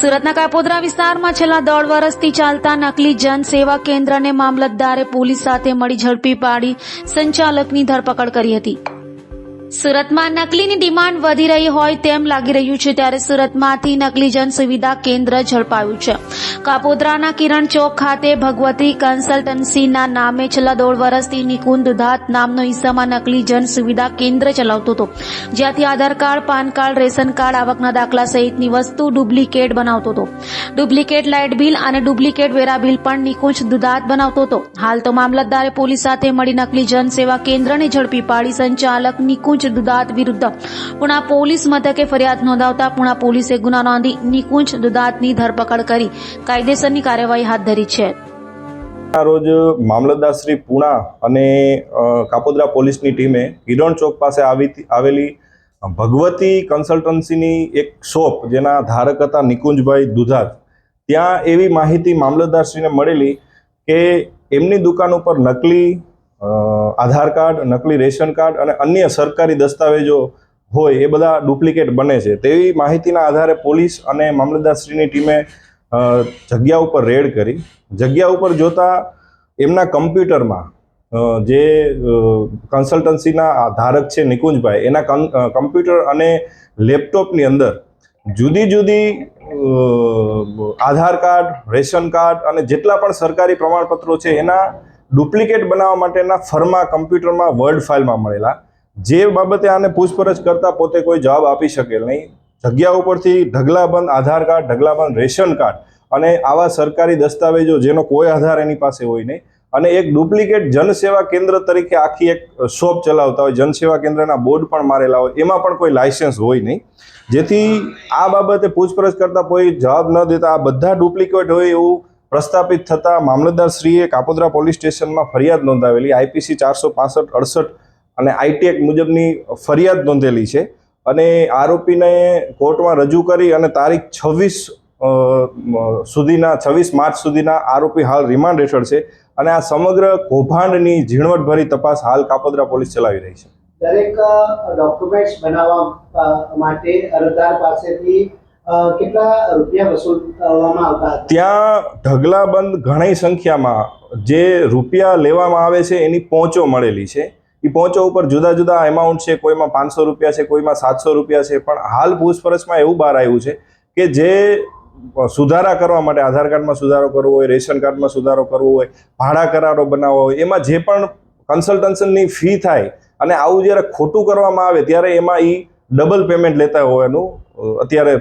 સુરતના કાપોદ્રા વિસ્તારમાં છેલ્લા 1.5 વર્ષથી ચાલતા નકલી જન સેવા કેન્દ્રને મામલતદારે પોલીસ સાથે મળી ઝડપી પાડી સંચાલકની ધરપકડ કરી હતી। સુરતમાં નકલીની ડિમાન્ડ વધી રહી હોય તેમ લાગી રહ્યું છે, ત્યારે સુરતમાંથી નકલી જન સુવિધા કેન્દ્ર ઝડપાયું છે। કાપોદ્રાના કિરણ ચોક ખાતે ભગવતી કન્સલ્ટન્સીના નામે છેલ્લા 1.5 વર્ષથી નિકુંજ દુધાત નામનો ઈસમા નકલી જન સુવિધા કેન્દ્ર ચલાવતો હતો, જ્યાંથી Aadhaar card, PAN card, ration card, આવકના દાખલા સહિતની વસ્તુ ડુપ્લિકેટ બનાવતો હતો। ડુપ્લિકેટ લાઇટ બિલ અને ડુપ્લિકેટ વેરા બિલ પણ નિકુંજ દુધાત બનાવતો હતો। હાલ તો મામલતદારે પોલીસ સાથે મળી નકલી જન સેવા કેન્દ્રને ઝડપી પાડી સંચાલક નિકુંજ દુધાત વિરુદ્ધ પુણા પોલીસ મથકે ફરિયાદ નોંધાવતા પુણા પોલીસે ગુનો નોંધી નિકુંજ દુધાતની ધરપકડ કરી કાયદેસરની કાર્યવાહી હાથ ધરી છે। રોજ મામલતદાર શ્રી પુણા અને કાપોદ્રા પોલીસની ટીમે કિરણ ચોક પાસે આવેલી ભગવતી કન્સલ્ટન્સીની એક શોપ જેના ધારક હતા નિકુંજભાઈ દુધાત, ત્યાં એવી માહિતી મામલતદારશ્રીને મળેલી કે એમની દુકાન ઉપર નકલી આધાર કાર્ડ, નકલી રેશન કાર્ડ અને અન્ય સરકારી દસ્તાવેજો હોય એ બધા ડુપ્લિકેટ બને છે। તેવી માહિતીના આધારે પોલીસ અને મામલતદારશ્રીની ટીમે જગ્યા ઉપર રેડ કરી। જગ્યા ઉપર જોતા એમના કમ્પ્યુટરમાં જે કન્સલ્ટન્સીના ધારક છે નિકુંજભાઈ, એના કમ્પ્યુટર અને લેપટોપની અંદર જુદી જુદી આધાર કાર્ડ, રેશન કાર્ડ અને જેટલા પણ સરકારી પ્રમાણપત્રો છે એના ડુપ્લિકેટ બનાવવા માટેના ફર્મા કમ્પ્યુટરમાં વર્ડ ફાઇલમાં મળેલા, જે બાબતે આને પૂછપરછ કરતા પોતે કોઈ જવાબ આપી શકેલ નહીં। જગ્યા ઉપરથી ઢગલાબંધ આધાર કાર્ડ, ઢગલાબંધ રેશન કાર્ડ અને આવા સરકારી દસ્તાવેજો જેનો કોઈ આધાર એની પાસે હોય નહીં, અને એક ડુપ્લિકેટ જનસેવા કેન્દ્ર તરીકે આખી એક શોપ ચલાવતા હોય, જનસેવા કેન્દ્રના બોર્ડ પણ મારેલા હોય, એમાં પણ કોઈ લાયસન્સ હોય નહીં। જેથી આ બાબતે પૂછપરછ કરતા કોઈ જવાબ ન દેતા આ બધા ડુપ્લિકેટ હોય એવું પ્રસ્થાપિત થતા મામલતદારશ્રીએ કાપોદ્રા પોલીસ સ્ટેશનમાં ફરિયાદ નોંધાવેલી, આઈપીસી 465/68 અને આઈટી એક્ટ મુજબની ફરિયાદ નોંધેલી છે, અને આરોપીને કોર્ટમાં રજૂ કરી અને તારીખ 26 માર્ચ સુધીના આરોપી હાલ રિમાન્ડ હેઠળ છે, અને આ સમગ્ર કૌભાંડની ઝીણવટભરી તપાસ હાલ કાપોદ્રા પોલીસ ચલાવી રહી છે। દરેક ડોક્યુમેન્ટ્સ બનાવવા માટે અરજદાર પાસેથી કેટલા રૂપિયા વસૂલવામાં આવતા હતા? ત્યાં ઢગલાબંધ ઘણી સંખ્યામાં જે રૂપિયા લેવામાં આવે છે એની પહોંચો મળેલી છે। એ પહોંચો ઉપર જુદા જુદા એમાઉન્ટ છે, કોઈમાં 500 રૂપિયા છે, કોઈમાં 700 રૂપિયા છે, પણ હાલ પૂછપરછમાં એવું બહાર આવ્યું છે કે જે સુધારા કરવા માટે, આધાર કાર્ડમાં સુધારો કરવો હોય, રેશન કાર્ડમાં સુધારો કરવો હોય, ભાડા કરારો બનાવવા હોય, એમાં જે પણ કન્સલ્ટન્સની ફી થાય અને આવું જ્યારે ખોટું કરવામાં આવે ત્યારે એમાં એ ડબલ પેમેન્ટ લેતા હોવાનું અત્યારે